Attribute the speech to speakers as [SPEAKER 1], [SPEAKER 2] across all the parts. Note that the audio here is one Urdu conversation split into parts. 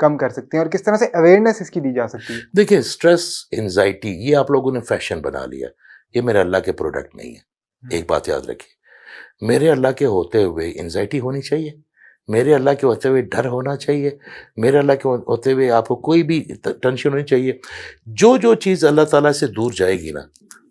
[SPEAKER 1] کم کر سکتے ہیں اور کس طرح سے اویئرنیس اس کی دی جا سکتی ہے؟
[SPEAKER 2] دیکھیں اسٹریس انزائٹی یہ آپ لوگوں نے فیشن بنا لیا، یہ میرے اللہ کے پروڈکٹ نہیں ہے. ایک بات یاد رکھیے، میرے اللہ کے ہوتے ہوئے انزائٹی ہونی چاہیے، میرے اللہ کے ہوتے ہوئے ڈر ہونا چاہیے، میرے اللہ کے ہوتے ہوئے آپ کو کوئی بھی ٹینشن ہونی چاہیے. جو چیز اللہ تعالیٰ سے دور جائے گی نا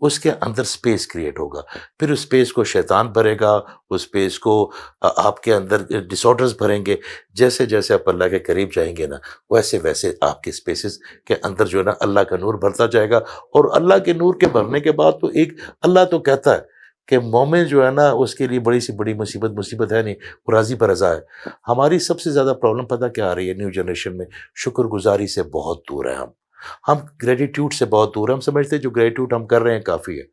[SPEAKER 2] اس کے اندر سپیس کریٹ ہوگا، پھر اس سپیس کو شیطان بھرے گا، اس سپیس کو آپ کے اندر ڈس آرڈرز بھریں گے. جیسے جیسے آپ اللہ کے قریب جائیں گے نا ویسے ویسے آپ کے سپیسز کے اندر جو ہے نا اللہ کا نور بھرتا جائے گا. اور اللہ کے نور کے بھرنے کے بعد تو ایک اللہ تو کہتا ہے کہ مومن جو ہے نا اس کے لیے بڑی سی بڑی مصیبت ہے نہیں، وہ راضی برضا ہے. ہماری سب سے زیادہ پرابلم پتہ کیا آ رہی ہے نیو جنریشن میں؟ شکر گزاری سے بہت دور ہے ہم گریٹیٹیوڈ سے بہت دور ہیں. ہم سمجھتے ہیں جو گریٹیٹیوڈ ہم کر رہے ہیں کافی ہے.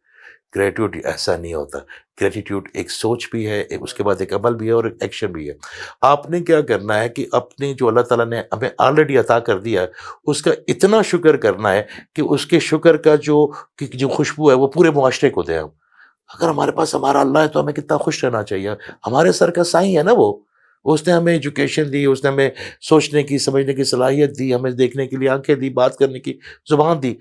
[SPEAKER 2] گریٹیٹیوڈ ایسا نہیں ہوتا. گریٹیٹیوڈ ایک سوچ بھی ہے، اس کے بعد ایک عمل بھی ہے اور ایک ایکشن بھی ہے. آپ نے کیا کرنا ہے کہ اپنے جو اللہ تعالیٰ نے ہمیں آلریڈی عطا کر دیا ہے اس کا اتنا شکر کرنا ہے کہ اس کے شکر کا جو خوشبو ہے وہ پورے معاشرے کو دیں ہم. اگر ہمارے پاس ہمارا اللہ ہے تو ہمیں کتنا خوش رہنا چاہیے. ہمارے سر کا سائیں ہے نا وہ، اس نے ہمیں ایجوکیشن دی، اس نے ہمیں سوچنے کی سمجھنے کی صلاحیت دی، ہمیں دیکھنے کے لیے آنکھیں دی، بات کرنے کی زبان دی،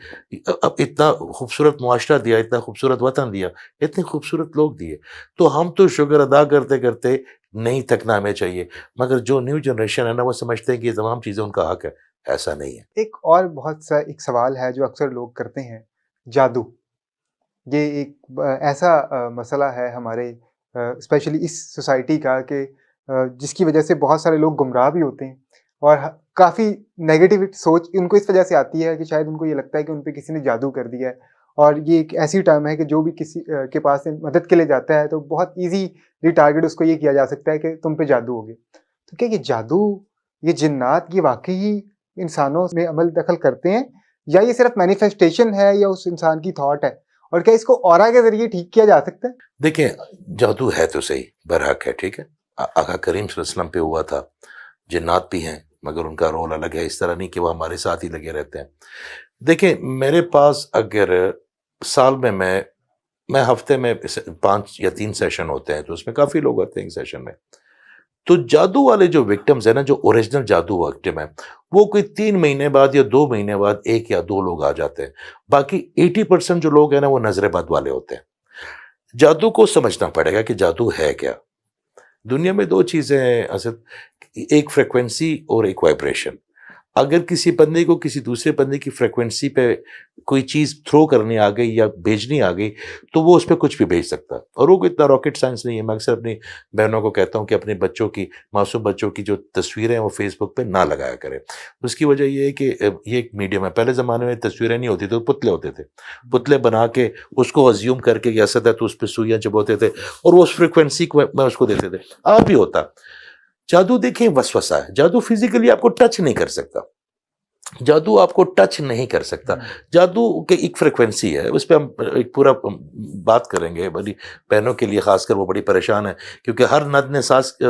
[SPEAKER 2] اب اتنا خوبصورت معاشرہ دیا، اتنا خوبصورت وطن دیا، اتنے خوبصورت لوگ دیے. تو ہم تو شکر ادا کرتے کرتے نہیں تھکنا ہمیں چاہیے. مگر جو نیو جنریشن ہے نا وہ سمجھتے ہیں کہ یہ تمام چیزیں ان کا حق ہے. ایسا نہیں ہے.
[SPEAKER 1] ایک اور بہت سا ایک سوال ہے جو اکثر لوگ کرتے ہیں، جادو. یہ ایک ایسا مسئلہ ہے ہمارے اسپیشلی اس سوسائٹی کا کہ جس کی وجہ سے بہت سارے لوگ گمراہ بھی ہوتے ہیں اور کافی نیگیٹو سوچ ان کو اس وجہ سے آتی ہے کہ شاید ان کو یہ لگتا ہے کہ ان پہ کسی نے جادو کر دیا ہے. اور یہ ایک ایسی ٹائم ہے کہ جو بھی کسی کے پاس مدد کے لیے جاتا ہے تو بہت ایزیلی ٹارگیٹ اس کو یہ کیا جا سکتا ہے کہ تم پہ جادو ہو گیا. تو کیا یہ جادو، یہ جنات، یہ واقعی انسانوں میں عمل دخل کرتے ہیں یا یہ صرف مینیفیسٹیشن ہے یا اس انسان کی تھاٹ ہے؟ اور کیا اس کو اورا کے ذریعے ٹھیک کیا جا سکتا ہے؟
[SPEAKER 2] دیکھیں جادو ہے تو صحیح، برحق ہے، ٹھیک ہے. آقا کریم صلی اللہ علیہ وسلم پہ ہوا تھا. جنات بھی ہیں مگر ان کا رول الگ ہے، اس طرح نہیں کہ وہ ہمارے ساتھ ہی لگے رہتے ہیں. دیکھیں میرے پاس اگر سال میں ہفتے میں 5 یا 3 سیشن ہوتے ہیں تو اس میں کافی لوگ آتے ہیں ایک سیشن میں. تو جادو والے جو وکٹمز ہیں نا، جو اوریجنل جادو وکٹم ہیں، وہ کوئی 3 مہینے بعد یا 2 مہینے بعد 1 یا 2 لوگ آ جاتے ہیں. باقی 80% جو لوگ ہیں نا وہ نظر بد والے ہوتے ہیں. جادو کو سمجھنا پڑے گا کہ جادو ہے کیا. دنیا میں 2 چیزیں ہیں اسد، ایک فریکوینسی اور ایک وائبریشن. اگر کسی بندے کو کسی دوسرے بندے کی فریکوینسی پہ کوئی چیز تھرو کرنی آ گئی یا بھیجنی آ گئی تو وہ اس پہ کچھ بھی بھیج سکتا ہے. اور وہ اتنا راکٹ سائنس نہیں ہے. میں اکثر اپنی بہنوں کو کہتا ہوں کہ اپنے بچوں کی، معصوم بچوں کی جو تصویریں ہیں وہ فیس بک پہ نہ لگایا کریں. اس کی وجہ یہ ہے کہ یہ ایک میڈیم ہے. پہلے زمانے میں تصویریں نہیں ہوتی تھیں، پتلے ہوتے تھے. پتلے بنا کے اس کو ازیوم کر کے یا اسد ہے تو اس پہ سوئیاں چبوتے تھے اور وہ اس فریکوینسی کو میں اس کو دیتے تھے. آپ بھی ہوتا. جادو دیکھیں وسوسہ ہے. جادو فزیکلی آپ کو ٹچ نہیں کر سکتا. جادو آپ کو ٹچ نہیں کر سکتا. جادو کی ایک فریکوینسی ہے، اس پہ ہم ایک پورا بات کریں گے. بڑی بہنوں کے لیے خاص کر وہ بڑی پریشان ہے کیونکہ ہر نر نے ساس کے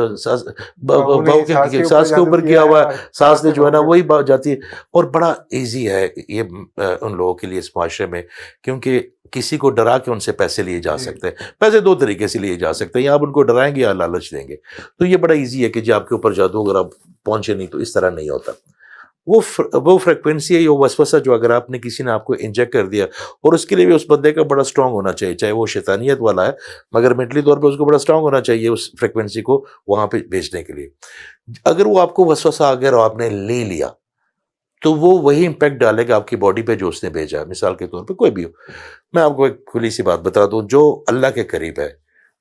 [SPEAKER 2] اوپر کیا ہوا ہے، ساس نے جو ہے نا وہی بات جاتی ہے. اور بڑا ایزی ہے یہ ان لوگوں کے لیے اس معاشرے میں، کیونکہ کسی کو ڈرا کے ان سے پیسے لیے جا سکتے ہیں. پیسے 2 طریقے سے لیے جا سکتے ہیں، یا آپ ان کو ڈرائیں گے یا لالچ دیں گے. تو یہ بڑا ایزی ہے کہ جی آپ کے اوپر جادو اگر آپ پہنچے نہیں تو اس طرح نہیں ہوتا. وہ فریکوینسی ہے، یہ وسوسہ جو اگر آپ نے کسی نے آپ کو انجیکٹ کر دیا، اور اس کے لیے بھی اس بندے کا بڑا اسٹرانگ ہونا چاہیے، چاہے وہ شیطانیت والا ہے مگر مینٹلی طور پہ اس کو بڑا اسٹرانگ ہونا چاہیے اس فریکوینسی کو وہاں پہ بھیجنے کے لیے. اگر وہ آپ کو وسوسہ آ گیا اور آپ نے لے لیا تو وہ وہی امپیکٹ ڈالے گا آپ کی باڈی پہ جو اس نے بھیجا ہے. مثال کے طور پہ کوئی بھی ہو، میں آپ کو ایک کھلی سی بات بتا دوں، جو اللہ کے قریب ہے،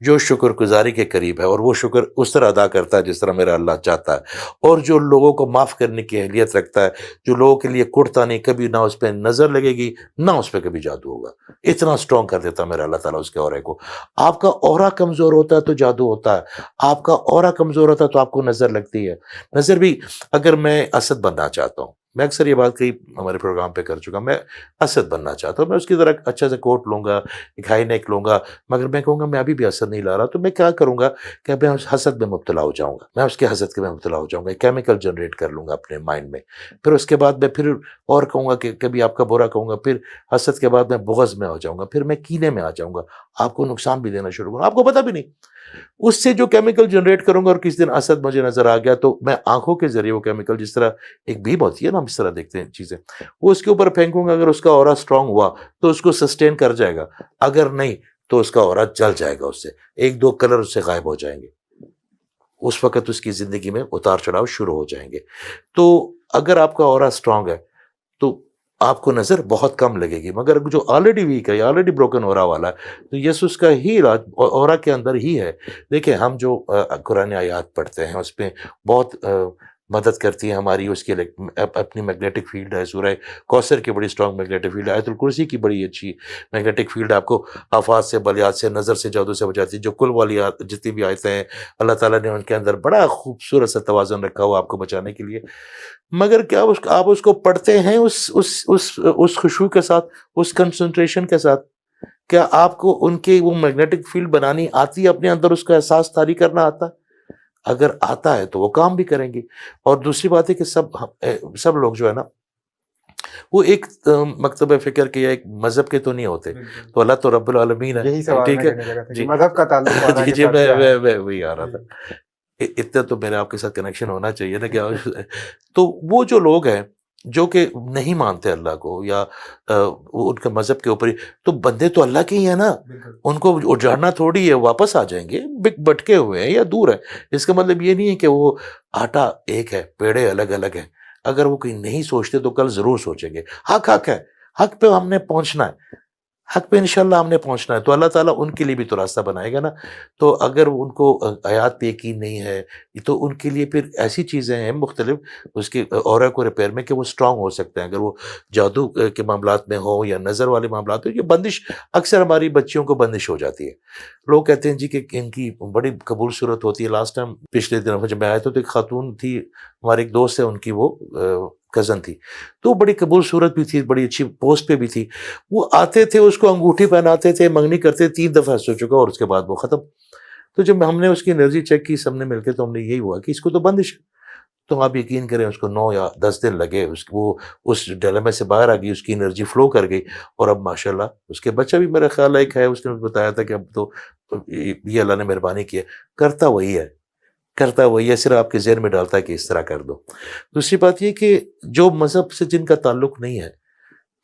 [SPEAKER 2] جو شکر گزاری کے قریب ہے اور وہ شکر اس طرح ادا کرتا ہے جس طرح میرا اللہ چاہتا ہے، اور جو لوگوں کو معاف کرنے کی اہلیت رکھتا ہے، جو لوگوں کے لیے کڑتا نہیں، کبھی نہ اس پہ نظر لگے گی نہ اس پہ کبھی جادو ہوگا. اتنا اسٹرانگ کر دیتا ہے میرا اللہ تعالیٰ اس کے اورے کو. آپ کا اورا کمزور ہوتا ہے تو جادو ہوتا ہے. آپ کا اورا کمزور ہوتا ہے تو آپ کو نظر لگتی ہے. نظر بھی، اگر میں اسد بننا چاہتا ہوں، میں اکثر یہ بات کہی ہمارے پروگرام پہ کر چکا، میں اسد بننا چاہتا ہوں، میں اس کی ذرا اچھا سے کوٹ لوں گا، ایک ہائی نیک لوں گا، مگر میں کہوں گا میں ابھی بھی اسد نہیں لا رہا، تو میں کیا کروں گا کہ میں اس حسد میں مبتلا ہو جاؤں گا. میں اس کے حسد کے میں مبتلا ہو جاؤں گا، ایک کیمیکل جنریٹ کر لوں گا اپنے مائنڈ میں. پھر اس کے بعد میں پھر اور کہوں گا کہ کبھی آپ کا برا کہوں گا، پھر حسد کے بعد میں بغض میں ہو جاؤں گا، پھر میں کینے میں آ جاؤں گا، آپ کو نقصان بھی دینا شروع کروں گا. آپ کو پتہ بھی نہیں اس سے جو کیمیکل جنریٹ کروں گا اور کسی دن اسد مجھے نظر آ گیا تو میں آنکھوں کے ذریعے وہ کیمیکل، جس طرح ایک بیم ہوتی ہے نا، ہم اس طرح دیکھتے ہیں چیزیں، وہ اس کے اوپر پھینکوں گا، اگر اس کا اورا اسٹرانگ ہوا تو اس کو سسٹین کر جائے گا، اگر نہیں تو اس کا اورا جل جائے گا، اس سے ایک دو کلر اس سے غائب ہو جائیں گے، اس وقت اس کی زندگی میں اتار چڑھاؤ شروع ہو جائیں گے۔ تو اگر آپ کا اورا اسٹرانگ ہے تو آپ کو نظر بہت کم لگے گی، مگر جو آلریڈی ویک ہے یا آلریڈی بروکن اورا والا ہے تو یس اس کا ہی علاج اورا کے اندر ہی ہے۔ دیکھیں ہم جو قرآن آیات پڑھتے ہیں اس پہ بہت مدد کرتی ہے ہماری، اس کے اپنی میگنیٹک فیلڈ ہے، سورہ کوثر کی بڑی اسٹرانگ میگنیٹک فیلڈ ہے، آیت الکرسی کی بڑی اچھی میگنیٹک فیلڈ آپ کو آفات سے، بلیات سے، نظر سے، جادو سے بچاتی ہے۔ جو کل والی جتنی بھی آیتیں ہیں اللہ تعالیٰ نے ان کے اندر بڑا خوبصورت سا توازن رکھا ہوا آپ کو بچانے کے لیے، مگر کیا آپ اس کو پڑھتے ہیں اس خشوع کے ساتھ، اس کنسنٹریشن کے ساتھ؟ کیا آپ کو ان کے وہ میگنیٹک فیلڈ بنانی آتی ہے، اپنے اندر اس کا احساس طاری کرنا آتا ہے؟ اگر آتا ہے تو وہ کام بھی کریں گے۔ اور دوسری بات ہے کہ سب لوگ جو ہے نا وہ ایک مکتب فکر کے یا ایک مذہب کے تو نہیں ہوتے، تو اللہ تو رب العالمین ہے،
[SPEAKER 1] یہی سوال
[SPEAKER 2] ٹھیک
[SPEAKER 1] میں
[SPEAKER 2] ہے
[SPEAKER 1] کرنے لگا تھا کہ
[SPEAKER 2] جی
[SPEAKER 1] مذہب کا تعلق اورا
[SPEAKER 2] جی
[SPEAKER 1] کے
[SPEAKER 2] جی
[SPEAKER 1] ساتھ کیا ہے؟
[SPEAKER 2] میں وہی آ رہا تھا، اتنا تو میرے آپ کے ساتھ کنیکشن ہونا چاہیے نا کیا۔ تو وہ جو لوگ ہیں جو کہ نہیں مانتے اللہ کو یا ان کے مذہب کے اوپر ہی، تو بندے تو اللہ کے ہی ہیں نا، ان کو اجاڑنا تھوڑی ہے، واپس آ جائیں گے، بٹکے ہوئے ہیں یا دور ہیں۔ اس کا مطلب یہ نہیں ہے کہ وہ آٹا ایک ہے، پیڑے الگ الگ ہیں۔ اگر وہ کہیں نہیں سوچتے تو کل ضرور سوچیں گے۔ حق ہے، حق پہ ہم نے پہنچنا ہے، حق پہ انشاءاللہ ہم نے پہنچنا ہے، تو اللہ تعالیٰ ان کے لیے بھی تو راستہ بنائے گا نا۔ تو اگر ان کو آیات پہ یقین نہیں ہے تو ان کے لیے پھر ایسی چیزیں ہیں مختلف اس کے اورا کو ریپیئر میں کہ وہ اسٹرانگ ہو سکتے ہیں، اگر وہ جادو کے معاملات میں ہو یا نظر والے معاملات ہو۔ یہ بندش اکثر ہماری بچیوں کو بندش ہو جاتی ہے، لوگ کہتے ہیں جی کہ ان کی بڑی قبول صورت ہوتی ہے۔ لاسٹ ٹائم پچھلے دنوں جب میں آیا تھا تو ایک خاتون تھی، ہمارے ایک دوست ہے، ان کی وہ کزن تھی، تو بڑی قبول صورت بھی تھی، بڑی اچھی پوسٹ پہ بھی تھی۔ وہ آتے تھے، اس کو انگوٹھی پہناتے تھے، منگنی کرتے، 3 دفعہ سو چکا اور اس کے بعد وہ ختم۔ تو جب ہم نے اس کی انرجی چیک کی سب نے مل کے، تو ہم نے یہی ہوا کہ اس کو تو بندش ہے۔ تو آپ یقین کریں اس کو 9 یا 10 دن لگے، وہ اس ڈیلیما سے باہر آ گئی، اس کی انرجی فلو کر گئی، اور اب ماشاءاللہ اس کے بچہ بھی میرا خیال ایک ہے، اس نے بتایا تھا کہ اب تو یہ اللہ نے مہربانی کی ہے، کرتا وہی ہے، صرف آپ کے ذہن میں ڈالتا ہے کہ اس طرح کر دو۔ دوسری بات یہ کہ جو مذہب سے جن کا تعلق نہیں ہے،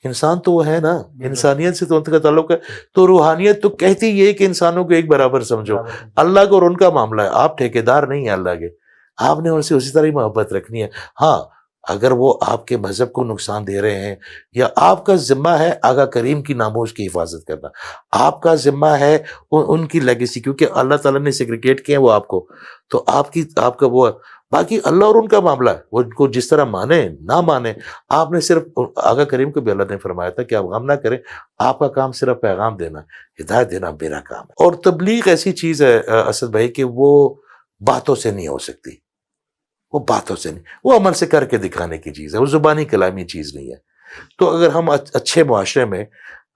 [SPEAKER 2] انسان تو وہ ہے نا، انسانیت سے تو ان کا تعلق ہے، تو روحانیت تو کہتی یہ ہے کہ انسانوں کو ایک برابر سمجھو، اللہ کو اور ان کا معاملہ ہے، آپ ٹھیکیدار نہیں ہیں اللہ کے، آپ نے ان سے اسی طرح ہی محبت رکھنی ہے۔ ہاں اگر وہ آپ کے مذہب کو نقصان دے رہے ہیں، یا آپ کا ذمہ ہے آقا کریم کی ناموس کی حفاظت کرنا، آپ کا ذمہ ہے ان کی لیگیسی، کیونکہ اللہ تعالیٰ نے سیگریگیٹ کیا ہے وہ آپ کو، تو آپ کا وہ، باقی اللہ اور ان کا معاملہ ہے، وہ ان کو جس طرح مانے نہ مانے۔ آپ نے صرف آقا کریم کو بھی اللہ نے فرمایا تھا کہ آپ غم نہ کریں، آپ کا کام صرف پیغام دینا، ہدایت دینا میرا کام ہے۔ اور تبلیغ ایسی چیز ہے اسد بھائی کہ وہ باتوں سے نہیں ہو سکتی، وہ باتوں سے نہیں، وہ عمل سے کر کے دکھانے کی چیز ہے، وہ زبانی کلامی چیز نہیں ہے۔ تو اگر ہم اچھے معاشرے میں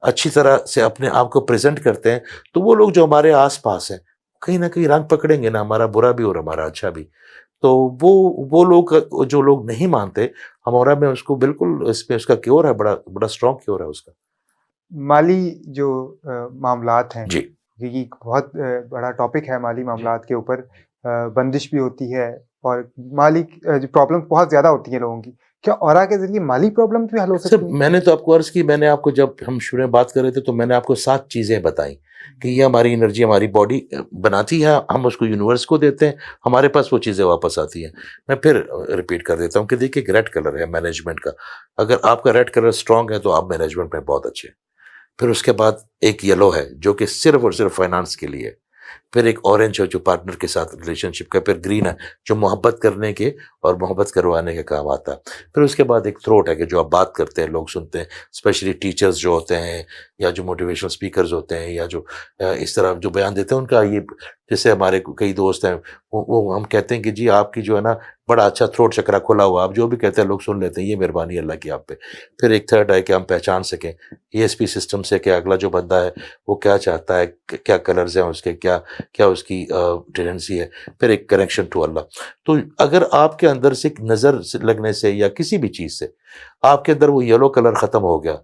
[SPEAKER 2] اچھی طرح سے اپنے آپ کو پریزنٹ کرتے ہیں تو وہ لوگ جو ہمارے آس پاس ہیں کہیں نہ کہیں رنگ پکڑیں گے نا، ہمارا برا بھی اور ہمارا اچھا بھی۔ تو وہ لوگ جو لوگ نہیں مانتے، ہمارا میں اس کو بالکل اس پہ اس کا کیور ہے، بڑا بڑا اسٹرانگ کیور ہے اس کا۔
[SPEAKER 1] مالی جو معاملات ہیں،
[SPEAKER 2] جی
[SPEAKER 1] یہ بہت بڑا ٹاپک ہے، مالی معاملات کے اوپر بندش بھی ہوتی ہے، اور مالی جو پرابلم بہت زیادہ ہوتی ہیں لوگوں کی، کیا اورا کے ذریعے مالی پرابلم بھی حل ہو
[SPEAKER 2] سر
[SPEAKER 1] سکتی ہیں؟
[SPEAKER 2] میں نے تو آپ کو عرض کی، میں نے آپ کو جب ہم شروع میں بات کر رہے تھے تو میں نے آپ کو 7 چیزیں بتائیں کہ یہ ہماری انرجی ہماری باڈی بناتی ہے، ہم اس کو یونیورس کو دیتے ہیں، ہمارے پاس وہ چیزیں واپس آتی ہیں۔ میں پھر ریپیٹ کر دیتا ہوں کہ دیکھیے ایک ریڈ کلر ہے مینجمنٹ کا، اگر آپ کا ریڈ کلر اسٹرانگ ہے تو آپ مینجمنٹ میں بہت اچھے ہیں۔ پھر اس کے بعد ایک یلو ہے جو کہ صرف اور صرف فائنانس کے لیے ہے، پھر ایک اورنج ہے جو پارٹنر کے ساتھ ریلیشن شپ کا، پھر گرین ہے جو محبت کرنے کے اور محبت کروانے کے کام آتا ہے، پھر اس کے بعد ایک تھروٹ ہے کہ جو آپ بات کرتے ہیں لوگ سنتے ہیں، اسپیشلی ٹیچرز جو ہوتے ہیں یا جو موٹیویشنل اسپیکرز ہوتے ہیں یا جو اس طرح جو بیان دیتے ہیں، ان کا یہ جیسے ہمارے کئی دوست ہیں وہ ہم کہتے ہیں کہ جی آپ کی جو ہے نا بڑا اچھا تھروٹ چکرا کھلا ہوا، آپ جو بھی کہتے ہیں لوگ سن لیتے ہیں، یہ مہربانی اللہ کی آپ پہ۔ پھر ایک تھرڈ ہے کہ ہم پہچان سکیں ESP سسٹم سے کہ اگلا جو بندہ ہے وہ کیا چاہتا ہے، کیا کلرز ہیں اس کے، کیا اس کی ٹینڈنسی ہے، پھر ایک کنیکشن ٹو اللہ۔ تو اگر آپ کے اندر سے نظر لگنے سے یا کسی بھی چیز سے آپ کے اندر وہ یلو کلر ختم ہو گیا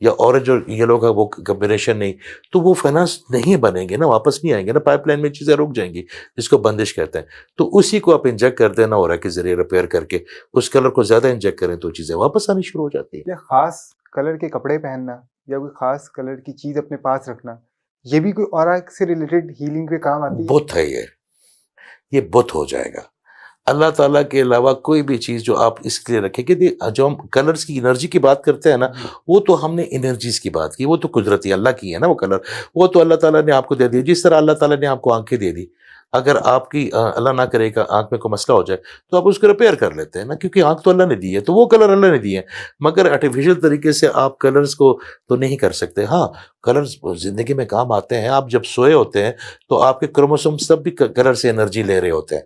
[SPEAKER 2] یا اورنج اور یلو کا وہ کمبینیشن نہیں، تو وہ فائنانس نہیں بنیں گے نا، واپس نہیں آئیں گے نا، پائپ لائن میں چیزیں رک جائیں گی، جس کو بندش کہتے ہیں. تو اسی کو آپ انجیکٹ کر دینا اورا کے ذریعے ریپیئر کر کے اس کلر کو زیادہ انجیکٹ کریں تو چیزیں واپس آنی شروع ہو جاتی ہیں.
[SPEAKER 1] یا خاص کلر کے کپڑے پہننا یا کوئی خاص کلر کی چیز اپنے پاس رکھنا، یہ بھی کوئی اورا سے ریلیٹڈ ہیلنگ پہ کام آتی ہے؟
[SPEAKER 2] بت ہے یہ بت ہو جائے گا. اللہ تعالیٰ کے علاوہ کوئی بھی چیز جو آپ اس کے لیے رکھیں کہ جو ہم کلرز کی انرجی کی بات کرتے ہیں نا، وہ تو ہم نے انرجیز کی بات کی، وہ تو قدرتی اللہ کی ہے نا وہ کلر، وہ تو اللہ تعالیٰ نے آپ کو دے دی. جس طرح اللہ تعالیٰ نے آپ کو آنکھیں دے دی، اگر آپ کی اللہ نہ کرے گا آنکھ میں کوئی مسئلہ ہو جائے تو آپ اس کو ریپیئر کر لیتے ہیں نا، کیونکہ آنکھ تو اللہ نے دی ہے، تو وہ کلر اللہ نے دی ہے. مگر آرٹیفیشل طریقے سے آپ کلرز کو تو نہیں کر سکتے. ہاں کلرز زندگی میں کام آتے ہیں. آپ جب سوئے ہوتے ہیں تو آپ کے کروموسوم سب بھی کلر سے انرجی لے رہے ہوتے ہیں.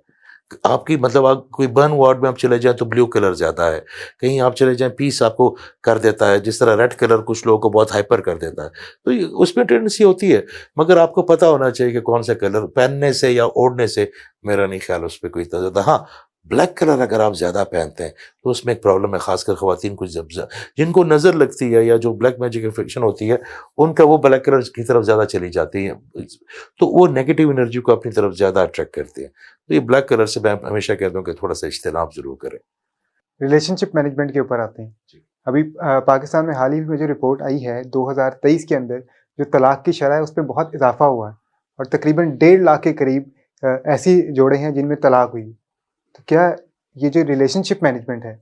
[SPEAKER 2] آپ کی مطلب آپ کوئی برن وارڈ میں آپ چلے جائیں تو بلیو کلر زیادہ ہے، کہیں آپ چلے جائیں پیس آپ کو کر دیتا ہے، جس طرح ریڈ کلر کچھ لوگوں کو بہت ہائپر کر دیتا ہے. تو اس میں ٹینڈنسی ہوتی ہے، مگر آپ کو پتہ ہونا چاہیے کہ کون سا کلر پہننے سے یا اوڑھنے سے میرا نہیں خیال اس پہ کوئی زیادہ. ہاں بلیک کلر اگر آپ زیادہ پہنتے ہیں تو اس میں ایک پرابلم ہے، خاص کر خواتین کو جن کو نظر لگتی ہے یا جو بلیک میجک انفیکشن ہوتی ہے ان کا وہ بلیک کلر کی طرف زیادہ چلی جاتی ہے، تو وہ نیگیٹو انرجی کو اپنی طرف زیادہ اٹریکٹ کرتی ہے. تو یہ بلیک کلر سے میں ہمیشہ کہتا ہوں کہ تھوڑا سا اجتناب ضرور کریں.
[SPEAKER 1] ریلیشن شپ مینجمنٹ کے اوپر آتے ہیں. ابھی پاکستان میں حال ہی میں جو رپورٹ آئی ہے 2023 کے اندر، جو طلاق کی شرح ہے اس پہ بہت اضافہ ہوا ہے اور تقریباً 1.5 لاکھ کے قریب ایسی جوڑے ہیں جن میں طلاق ہوئی. تو کیا یہ جو ریلیشن شپ مینجمنٹ ہے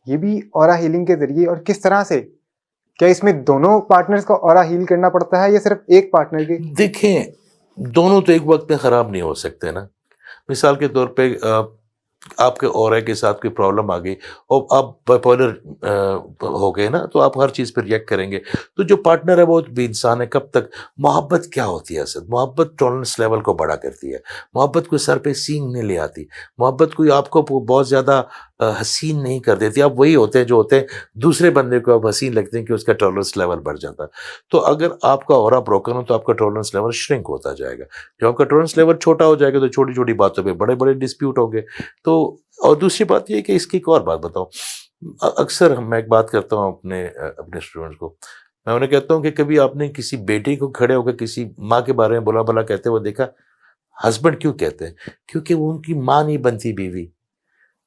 [SPEAKER 1] یہ بھی اورا ہیلنگ کے ذریعے، اور کس طرح سے، کیا اس میں دونوں پارٹنرز کو اورا ہیل کرنا پڑتا ہے یا صرف ایک پارٹنر کے؟
[SPEAKER 2] دیکھیں دونوں تو ایک وقت میں خراب نہیں ہو سکتے نا. مثال کے طور پہ آپ کے اورا کے ساتھ کوئی پرابلم آ گئی اور آپ بائیپولر ہو گئے نا، تو آپ ہر چیز پہ ریئیکٹ کریں گے. تو جو پارٹنر ہے وہ بھی انسان ہے. کب تک محبت کیا ہوتی ہے؟ اصل محبت ٹالرنس لیول کو بڑا کرتی ہے. محبت کوئی سر پہ سینگ نہیں لے آتی. محبت کوئی آپ کو بہت زیادہ حسین نہیں کر دیتی. آپ وہی ہوتے ہیں جو ہوتے ہیں دوسرے بندے کو آپ حسین لگتے ہیں کہ اس کا ٹالرنس لیول بڑھ جاتا ہے. تو اگر آپ کا اورا بروکن ہو تو آپ کا ٹالرنس لیول شرنک ہوتا جائے گا. جب آپ کا ٹالرنس لیول چھوٹا ہو جائے گا تو چھوٹی چھوٹی باتوں پہ بڑے بڑے ڈسپیوٹ ہوں گے. تو اور دوسری بات یہ کہ اس کی ایک اور بات بتاؤں، اکثر میں ایک بات کرتا ہوں اپنے اسٹوڈنٹس کو، میں انہیں کہتا ہوں کہ کبھی آپ نے کسی بیٹی کو کھڑے ہو کے کسی ماں کے بارے میں بلا بلا کہتے ہوئے دیکھا؟ ہسبینڈ کیوں کہتے ہیں؟ کیونکہ وہ ان کی ماں نہیں بنتی بیوی،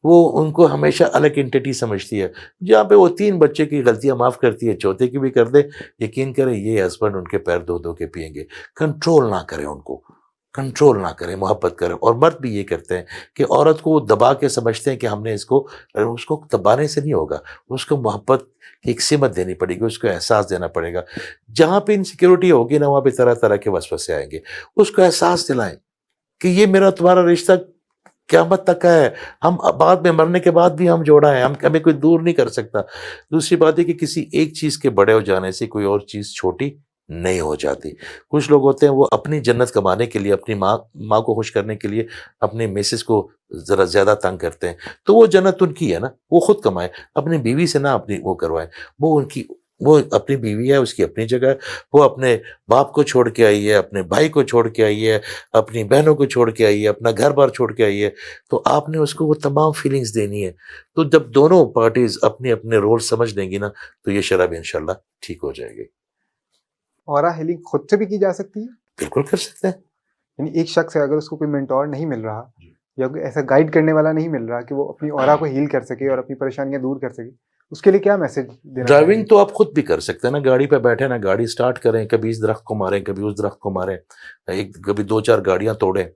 [SPEAKER 2] وہ ان کو ہمیشہ الگ انٹیٹی سمجھتی ہے. جہاں پہ وہ 3 بچے کی غلطیاں معاف کرتی ہے، چوتھے کی بھی کر دے، یقین کریں یہ ہسبینڈ ان کے پیر دھو دھو کے پئیں گے. کنٹرول نہ کریں، ان کو کنٹرول نہ کریں، محبت کریں. اور مرد بھی یہ کرتے ہیں کہ عورت کو وہ دبا کے سمجھتے ہیں کہ ہم نے اس کو دبانے سے نہیں ہوگا، اس کو محبت کی ایک سمت دینی پڑے گی، اس کو احساس دینا پڑے گا. جہاں پہ انسیکیورٹی ہوگی نا وہاں پہ طرح طرح کے وسوسے آئیں گے. اس کو احساس دلائیں کہ یہ میرا تمہارا رشتہ قیامت تک کا ہے، ہم بعد میں مرنے کے بعد بھی ہم جوڑا ہے، ہمیں کوئی دور نہیں کر سکتا. دوسری بات ہے کہ کسی ایک چیز کے بڑے ہو جانے سے کوئی اور چیز چھوٹی نہیں ہو جاتی. کچھ لوگ ہوتے ہیں وہ اپنی جنت کمانے کے لیے، اپنی ماں کو خوش کرنے کے لیے اپنی میسز کو ذرا زیادہ تنگ کرتے ہیں. تو وہ جنت ان کی ہے نا، وہ خود کمائیں، اپنی بیوی سے نہ اپنی وہ کروائیں. وہ اپنی بیوی ہے، اس کی اپنی جگہ ہے. وہ اپنے باپ کو چھوڑ کے آئی ہے، اپنے بھائی کو چھوڑ کے آئی ہے، اپنی بہنوں کو چھوڑ کے آئی ہے، اپنا گھر بار چھوڑ کے آئی ہے. تو آپ نے اس کو وہ تمام فیلنگز دینی ہے. تو جب دونوں پارٹیز اپنے اپنے رول سمجھ لیں گی نا تو یہ شرح بھی انشاءاللہ ٹھیک ہو جائے گی.
[SPEAKER 1] اورا ہیلنگ خود سے بھی کی جا سکتی ہے؟
[SPEAKER 2] بالکل کر سکتے ہیں.
[SPEAKER 1] یعنی ایک شخص ہے، اگر اس کو کوئی مینٹور نہیں مل رہا یا کوئی ایسا گائیڈ کرنے والا نہیں مل رہا کہ وہ اپنی اورا کو ہیل کر سکے اور اپنی پریشانیاں دور کر سکے، اس کے لیے کیا میسج دینا؟
[SPEAKER 2] ڈرائیونگ تو آپ خود بھی کر سکتے ہیں نا. گاڑی پہ بیٹھے نا، گاڑی سٹارٹ کریں، کبھی اس درخت کو ماریں، کبھی اس درخت کو ماریں، کبھی 2-4 گاڑیاں توڑیں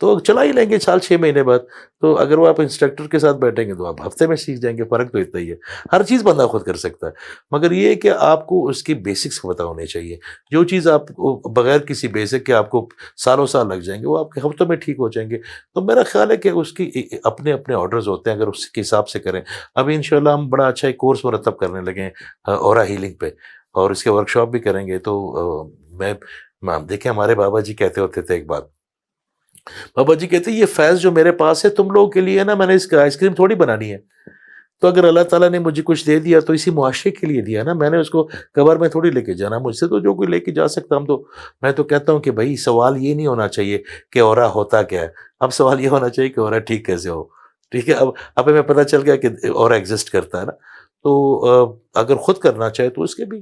[SPEAKER 2] تو چلا ہی لیں گے 6 مہینے بعد. تو اگر وہ آپ انسٹرکٹر کے ساتھ بیٹھیں گے تو آپ ہفتے میں سیکھ جائیں گے. فرق تو اتنا ہی ہے. ہر چیز بندہ خود کر سکتا ہے، مگر یہ کہ آپ کو اس کی بیسکس پتہ ہونے چاہیے. جو چیز آپ کو بغیر کسی بیسک کے آپ کو سالوں سال لگ جائیں گے وہ آپ کے ہفتوں میں ٹھیک ہو جائیں گے. تو میرا خیال ہے کہ اس کی اپنے اپنے آرڈرز ہوتے ہیں، اگر اس کے حساب سے کریں. ابھی انشاءاللہ ہم بڑا اچھا ایک کورس مرتب کرنے لگے ہیں اورا ہیلنگ پہ، اور اس کے ورکشاپ بھی کریں گے. تو میں دیکھیں ہمارے بابا جی کہتے ہوتے تھے ایک بات، بابا جی کہتے ہیں یہ فیض جو میرے پاس ہے تم لوگوں کے لیے نا، میں نے اس کا آئس کریم تھوڑی بنانی ہے. تو اگر اللہ تعالیٰ نے مجھے کچھ دے دیا تو اسی معاشرے کے لیے دیا نا، میں نے اس کو کور میں تھوڑی لے کے جانا. مجھ سے تو جو کوئی لے کے جا سکتا میں تو کہتا ہوں کہ بھائی سوال یہ نہیں ہونا چاہیے کہ اورا ہوتا کیا ہے، اب سوال یہ ہونا چاہیے کہ اورا ٹھیک کیسے ہو. ٹھیک ہے، اب ہمیں پتہ چل گیا کہ اورا ایگزسٹ کرتا ہے نا. تو اگر خود کرنا چاہے تو اس کے بھی